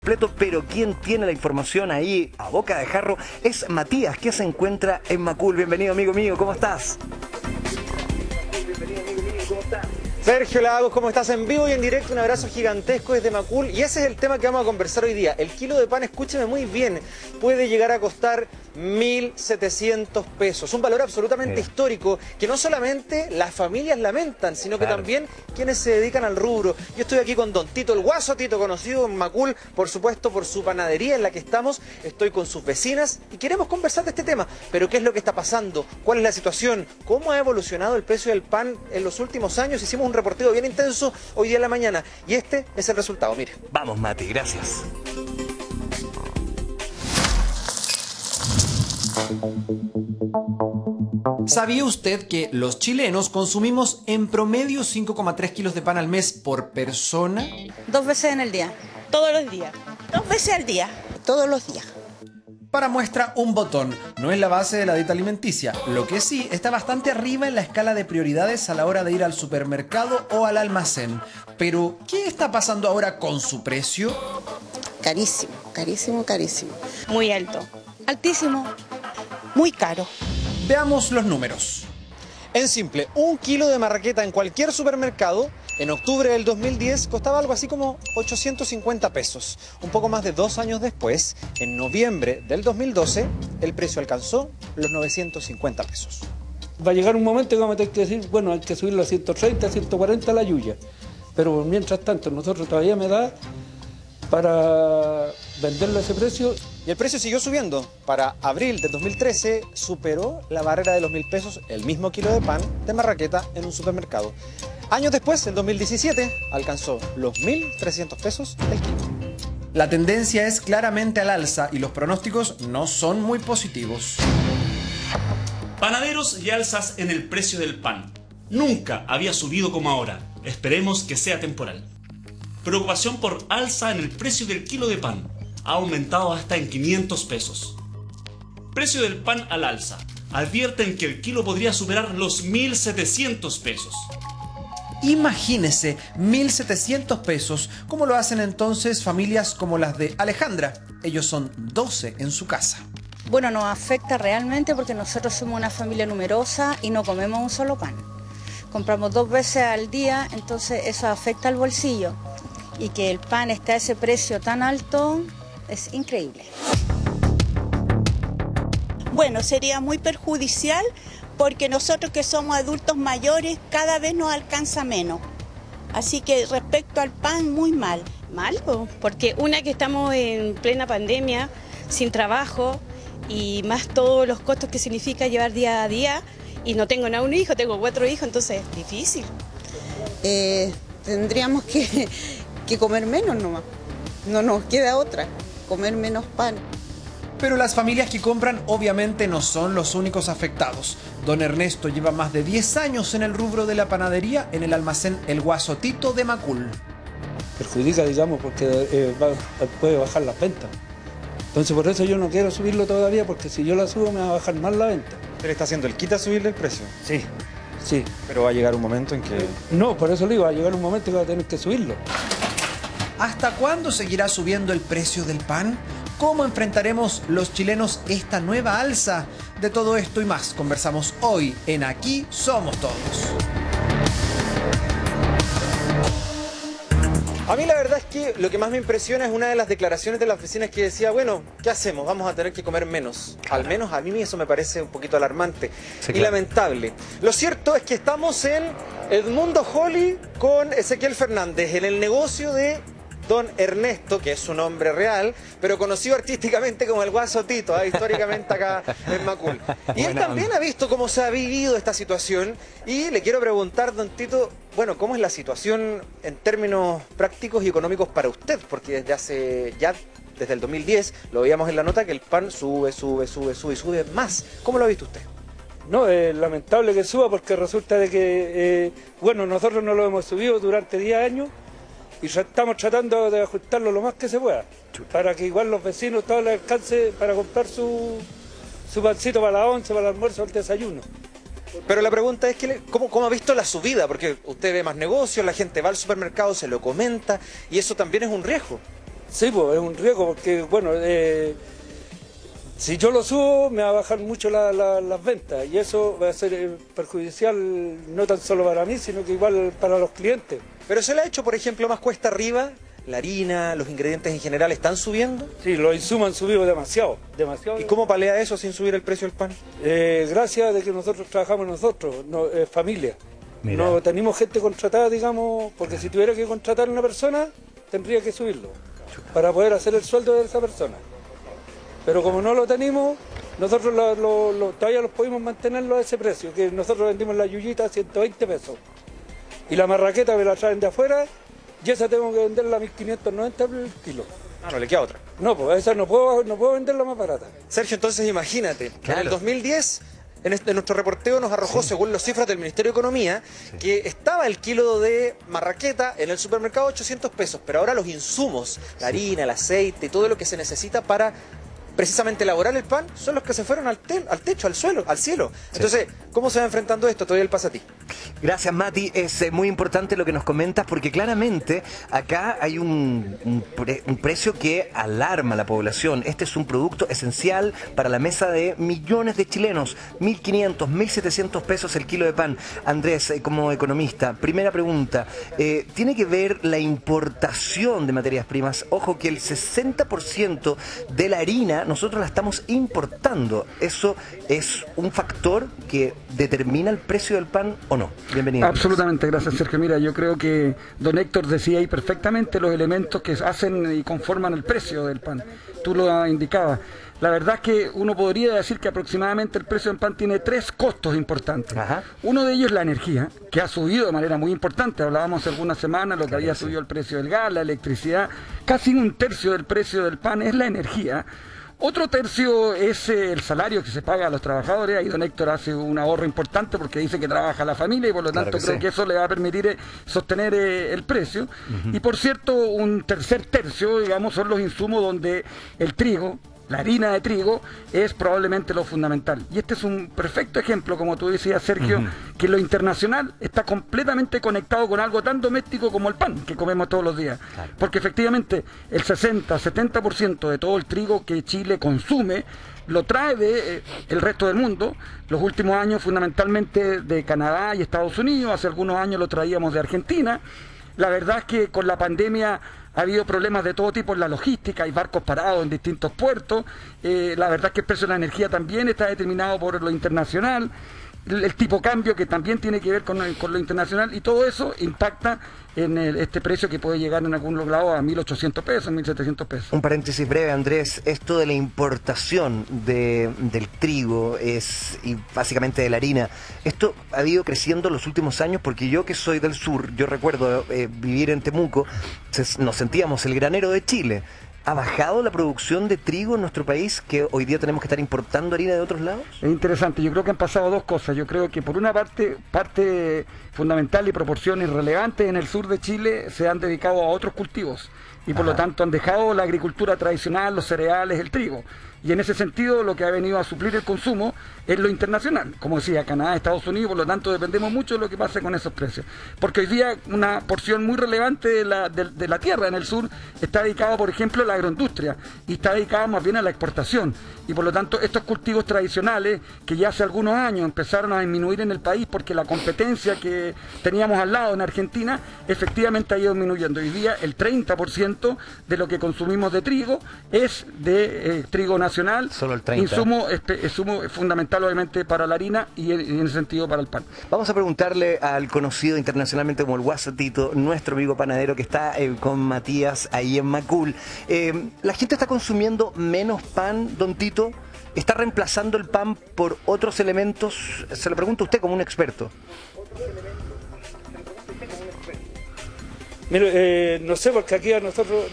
completo, pero quien tiene la información ahí a boca de jarro es Matías, que se encuentra en Macul. Bienvenido, amigo mío, ¿cómo estás? Bienvenido, amigo mío, ¿cómo estás? Sergio Lagos, ¿cómo estás? En vivo y en directo, un abrazo gigantesco desde Macul. Y ese es el tema que vamos a conversar hoy día. El kilo de pan, escúcheme muy bien, puede llegar a costar 1.700 pesos. Un valor absolutamente histórico que no solamente las familias lamentan, sino que también quienes se dedican al rubro. Yo estoy aquí con don Tito, el Guaso Tito, conocido en Macul, por supuesto, por su panadería en la que estamos. Estoy con sus vecinas y queremos conversar de este tema. Pero ¿qué es lo que está pasando? ¿Cuál es la situación? ¿Cómo ha evolucionado el precio del pan en los últimos años? Hicimos un reporteo bien intenso hoy día en la mañana y este es el resultado, mire. Vamos, Mati, gracias. ¿Sabía usted que los chilenos consumimos en promedio 5,3 kilos de pan al mes por persona? 2 veces en el día. Todos los días. 2 veces al día. Todos los días. Para muestra, un botón. No es la base de la dieta alimenticia. Lo que sí, está bastante arriba en la escala de prioridades a la hora de ir al supermercado o al almacén. Pero, ¿qué está pasando ahora con su precio? Carísimo, carísimo, carísimo. Muy alto. Altísimo. Muy caro. Veamos los números. En simple, un kilo de marraqueta en cualquier supermercado en octubre del 2010 costaba algo así como 850 pesos. Un poco más de 2 años después, en noviembre del 2012, el precio alcanzó los 950 pesos. Va a llegar un momento que vamos a tener que decir, bueno, hay que subirlo a 130, 140 la yuya. Pero mientras tanto, nosotros todavía me da para venderlo a ese precio. Y el precio siguió subiendo. Para abril del 2013 superó la barrera de los 1.000 pesos el mismo kilo de pan de marraqueta en un supermercado. Años después, en 2017, alcanzó los 1.300 pesos el kilo. La tendencia es claramente al alza y los pronósticos no son muy positivos. Panaderos y alzas en el precio del pan. Nunca había subido como ahora. Esperemos que sea temporal. Preocupación por alza en el precio del kilo de pan. Ha aumentado hasta en 500 pesos. Precio del pan al alza. Advierten que el kilo podría superar los 1.700 pesos. Imagínese, 1.700 pesos. ¿Cómo lo hacen entonces familias como las de Alejandra? Ellos son 12 en su casa. Bueno, nos afecta realmente porque nosotros somos una familia numerosa y no comemos un solo pan. Compramos 2 veces al día, entonces eso afecta al bolsillo. Y que el pan esté a ese precio tan alto es increíble. Bueno, sería muy perjudicial porque nosotros que somos adultos mayores cada vez nos alcanza menos. Así que respecto al pan, muy mal. Mal, porque una que estamos en plena pandemia, sin trabajo y más todos los costos que significa llevar día a día. Y no tengo nada un hijo, tengo 4 hijos, entonces es difícil. Tendríamos que comer menos nomás. No nos queda otra, comer menos pan. Pero las familias que compran obviamente no son los únicos afectados. Don Ernesto lleva más de 10 años en el rubro de la panadería en el almacén El Guaso Tito de Macul. Perjudica, digamos, porque puede bajar las ventas. Entonces por eso yo no quiero subirlo todavía, porque si yo la subo me va a bajar más la venta. ¿Usted le está haciendo el quita a subirle el precio? Sí, sí. Pero va a llegar un momento en que... No, por eso le digo, va a llegar un momento que va a tener que subirlo. ¿Hasta cuándo seguirá subiendo el precio del pan? ¿Cómo enfrentaremos los chilenos esta nueva alza? De todo esto y más conversamos hoy en Aquí Somos Todos. A mí la verdad es que lo que más me impresiona es una de las declaraciones de las vecinas que decía, bueno, ¿qué hacemos? Vamos a tener que comer menos. Al menos a mí eso me parece un poquito alarmante y lamentable. Lo cierto es que estamos en Edmundo Holly con Ezequiel Fernández, en el negocio de don Ernesto, que es su nombre real, pero conocido artísticamente como el Guaso Tito, históricamente acá en Macul. Y él también ha visto cómo se ha vivido esta situación y le quiero preguntar, don Tito, bueno, ¿cómo es la situación en términos prácticos y económicos para usted? Porque desde el 2010, lo veíamos en la nota, que el pan sube más. ¿Cómo lo ha visto usted? No, es lamentable que suba porque resulta de que, bueno, nosotros no lo hemos subido durante 10 años y estamos tratando de ajustarlo lo más que se pueda, para que igual los vecinos todo les alcance para comprar su pancito para la once, para el almuerzo, el desayuno. Pero la pregunta es, ¿cómo ha visto la subida? Porque usted ve más negocios, la gente va al supermercado, se lo comenta, y eso también es un riesgo. Sí, pues es un riesgo porque, bueno, si yo lo subo me va a bajar mucho las ventas y eso va a ser perjudicial no tan solo para mí, sino que igual para los clientes. Pero se le ha hecho, por ejemplo, más cuesta arriba, la harina, los ingredientes en general, ¿están subiendo? Sí, los insumos han subido demasiado. ¿Y cómo palea eso sin subir el precio del pan? Gracias de que nosotros trabajamos familia. Mira. No tenemos gente contratada, digamos, porque si tuviera que contratar a una persona, tendría que subirlo para poder hacer el sueldo de esa persona. Pero como no lo tenemos, nosotros todavía los podemos mantenerlo a ese precio, que nosotros vendimos la yuyita a 120 pesos. Y la marraqueta me la traen de afuera, y esa tengo que venderla a 1.590 el kilo. Ah, no le queda otra. No, pues esa no puedo venderla más barata. Sergio, entonces imagínate, Claro. en el 2010, en nuestro reporteo nos arrojó, según las cifras del Ministerio de Economía, que estaba el kilo de marraqueta en el supermercado a 800 pesos, pero ahora los insumos, la harina, el aceite y todo lo que se necesita para precisamente elaborar el pan son los que se fueron al techo, al suelo, al cielo. Entonces, ¿cómo se va enfrentando esto? Todavía el pasa a ti. Gracias, Mati. Es muy importante lo que nos comentas porque claramente acá hay un precio que alarma a la población. Este es un producto esencial para la mesa de millones de chilenos. 1.500, 1.700 pesos el kilo de pan. Andrés, como economista, primera pregunta. ¿Tiene que ver la importación de materias primas? Ojo que el 60% de la harina nosotros la estamos importando. ¿Eso es un factor que determina el precio del pan o no? Bienvenido. Absolutamente, gracias Sergio. Mira, yo creo que don Héctor decía ahí perfectamente los elementos que hacen y conforman el precio del pan. Tú lo indicabas. La verdad es que uno podría decir que aproximadamente el precio del pan tiene 3 costos importantes. Ajá. Uno de ellos es la energía, que ha subido de manera muy importante. Hablábamos hace algunas semanas lo que había subido el precio del gas, la electricidad. Casi 1/3 del precio del pan es la energía. Otro tercio es el salario que se paga a los trabajadores. Ahí don Héctor hace un ahorro importante porque dice que trabaja la familia y por lo tanto creo que eso le va a permitir sostener el precio. Y por cierto, un tercer tercio, digamos, son los insumos donde el trigo, la harina de trigo, es probablemente lo fundamental. Y este es un perfecto ejemplo, como tú decías, Sergio, que lo internacional está completamente conectado con algo tan doméstico como el pan, que comemos todos los días. Claro. Porque efectivamente el 60-70% de todo el trigo que Chile consume lo trae de el resto del mundo. Los últimos años fundamentalmente de Canadá y Estados Unidos, hace algunos años lo traíamos de Argentina. La verdad es que con la pandemia ha habido problemas de todo tipo en la logística, hay barcos parados en distintos puertos. La verdad es que el precio de la energía también está determinado por lo internacional. El tipo cambio que también tiene que ver con lo internacional, y todo eso impacta en este precio que puede llegar en algunos lados a 1.800 pesos, 1.700 pesos. Un paréntesis breve, Andrés. Esto de la importación del trigo y básicamente de la harina, esto ha ido creciendo en los últimos años, porque yo que soy del sur, yo recuerdo vivir en Temuco, nos sentíamos el granero de Chile. ¿Ha bajado la producción de trigo en nuestro país, que hoy día tenemos que estar importando harina de otros lados? Es interesante, yo creo que han pasado dos cosas. Yo creo que por una parte fundamental y proporciones relevantes en el sur de Chile se han dedicado a otros cultivos y por lo tanto han dejado la agricultura tradicional, los cereales, el trigo. Y en ese sentido lo que ha venido a suplir el consumo es lo internacional, como decía, Canadá, Estados Unidos, por lo tanto dependemos mucho de lo que pase con esos precios. Porque hoy día una porción muy relevante de la tierra en el sur está dedicada, por ejemplo, a la agroindustria y está dedicada más bien a la exportación. Y por lo tanto estos cultivos tradicionales que ya hace algunos años empezaron a disminuir en el país porque la competencia que teníamos al lado en Argentina efectivamente ha ido disminuyendo. Hoy día el 30% de lo que consumimos de trigo es de trigo nacional. Solo el 30. Insumo fundamental obviamente para la harina y en ese sentido para el pan. Vamos a preguntarle al conocido internacionalmente como el Guasatito, nuestro amigo panadero que está con Matías ahí en Macul. ¿La gente está consumiendo menos pan, don Tito? ¿Está reemplazando el pan por otros elementos? Se lo pregunto a usted como un experto. Mire, no sé, porque aquí a nosotros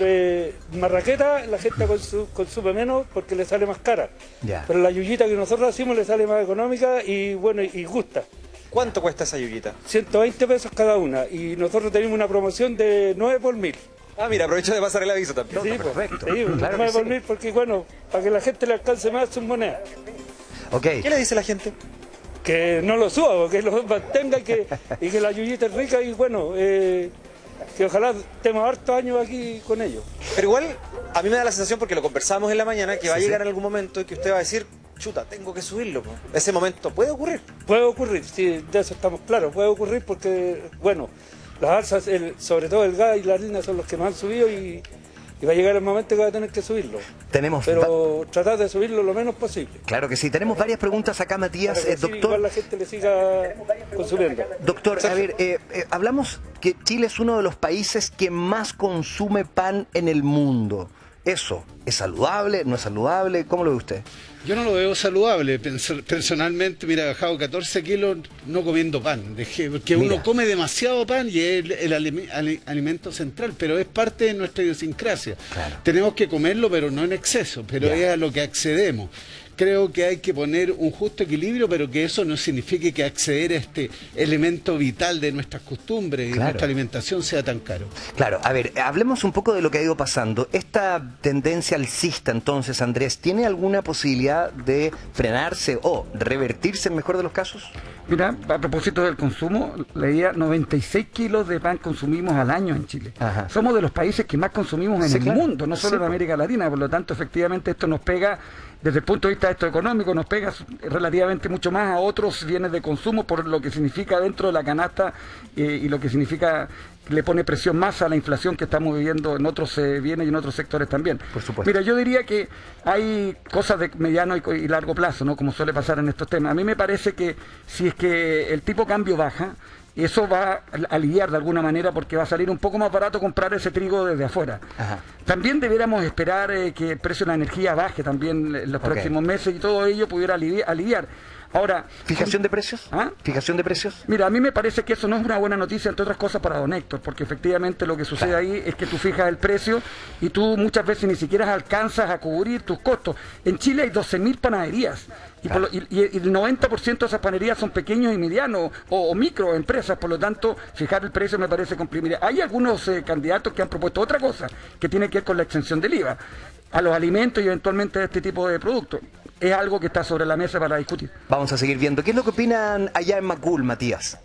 marraqueta la gente consume menos porque le sale más cara. Ya. Pero la yuyita que nosotros hacemos le sale más económica y bueno, y gusta. ¿Cuánto cuesta esa yuyita? 120 pesos cada una, y nosotros tenemos una promoción de 9 por 1000. Ah, mira, aprovecho de pasar el aviso también. Sí, perfecto. Sí, claro 9 por 1000 porque bueno, para que la gente le alcance más sus monedas. Okay. ¿Qué le dice la gente? Que no lo suba, que lo mantenga y que la yuyita es rica y bueno, que ojalá estemos hartos años aquí con ellos. Pero igual, a mí me da la sensación, porque lo conversamos en la mañana, que va a llegar en algún momento y que usted va a decir, chuta, tengo que subirlo. Ese momento puede ocurrir. Puede ocurrir, sí, de eso estamos claros, puede ocurrir porque, bueno, las alzas, sobre todo el gas y la harina son los que más han subido y va a llegar el momento que va a tener que subirlo. Pero tratar de subirlo lo menos posible. Claro que sí. Tenemos varias preguntas acá, Matías. Para que doctor, igual la gente le siga consumiendo. Doctor, a ver, hablamos que Chile es uno de los países que más consume pan en el mundo. ¿Eso es saludable? ¿No es saludable? ¿Cómo lo ve usted? Yo no lo veo saludable. Personalmente, mira, he bajado 14 kilos no comiendo pan. Porque uno come demasiado pan y es el alimento central, pero es parte de nuestra idiosincrasia. Claro. Tenemos que comerlo, pero no en exceso, pero es a lo que accedemos. Creo que hay que poner un justo equilibrio, pero que eso no signifique que acceder a este elemento vital de nuestras costumbres y nuestra alimentación sea tan caro. Claro, a ver, hablemos un poco de lo que ha ido pasando. Esta tendencia alcista, entonces, Andrés, ¿tiene alguna posibilidad de frenarse o revertirse en mejor de los casos? Mira, a propósito del consumo, leía 96 kilos de pan consumimos al año en Chile. Ajá. Somos de los países que más consumimos en el mundo, no solo en América Latina, por lo tanto, efectivamente, esto nos pega, desde el punto de vista de esto económico, nos pega relativamente mucho más a otros bienes de consumo por lo que significa dentro de la canasta y lo que significa, le pone presión más a la inflación que estamos viviendo en otros bienes y en otros sectores también. Por supuesto. Mira, yo diría que hay cosas de mediano y largo plazo, ¿no? Como suele pasar en estos temas. A mí me parece que si es que el tipo de cambio baja, eso va a aliviar de alguna manera porque va a salir un poco más barato comprar ese trigo desde afuera. Ajá. También debiéramos esperar que el precio de la energía baje también en los próximos meses y todo ello pudiera aliviar. Ahora, ¿fijación de precios? ¿Fijación de precios? Mira, a mí me parece que eso no es una buena noticia, entre otras cosas, para don Héctor, porque efectivamente lo que sucede ahí es que tú fijas el precio y tú muchas veces ni siquiera alcanzas a cubrir tus costos. En Chile hay 12.000 panaderías y el 90% de esas panaderías son pequeños y medianos o microempresas, por lo tanto, fijar el precio me parece complicado. Hay algunos candidatos que han propuesto otra cosa, que tiene que ver con la exención del IVA a los alimentos y eventualmente a este tipo de productos. Es algo que está sobre la mesa para discutir. Vamos a seguir viendo. ¿Qué es lo que opinan allá en Macul, Matías?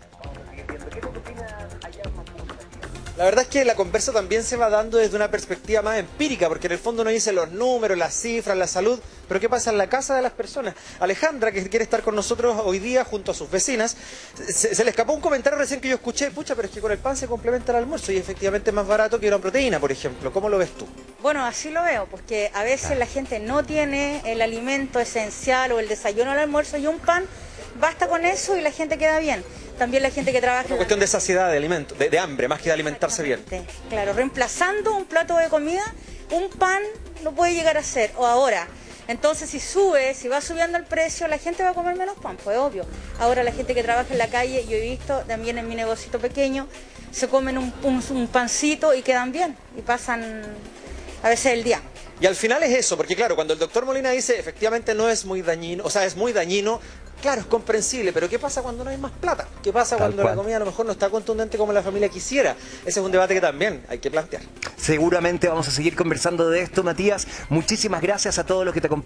La verdad es que la conversa también se va dando desde una perspectiva más empírica, porque en el fondo uno dice los números, las cifras, la salud, pero ¿qué pasa en la casa de las personas? Alejandra, que quiere estar con nosotros hoy día junto a sus vecinas, se le escapó un comentario recién que yo escuché, pucha, pero es que con el pan se complementa el almuerzo y efectivamente es más barato que una proteína, por ejemplo. ¿Cómo lo ves tú? Bueno, así lo veo, porque a veces la gente no tiene el alimento esencial o el desayuno o el almuerzo y un pan, basta con eso y la gente queda bien. También la gente que trabaja... Una cuestión de saciedad, de alimento, de hambre, más que de alimentarse bien. Claro, reemplazando un plato de comida, un pan lo puede llegar a ser, o ahora. Entonces, si va subiendo el precio, la gente va a comer menos pan, pues obvio. Ahora la gente que trabaja en la calle, yo he visto también en mi negocito pequeño, se comen un pancito y quedan bien, y pasan a veces el día. Y al final es eso, porque claro, cuando el doctor Molina dice efectivamente no es muy dañino, o sea, es muy dañino, claro, es comprensible, pero ¿qué pasa cuando no hay más plata? ¿Qué pasa cuando la comida a lo mejor no está contundente como la familia quisiera? Ese es un debate que también hay que plantear. Seguramente vamos a seguir conversando de esto, Matías. Muchísimas gracias a todos los que te acompañan.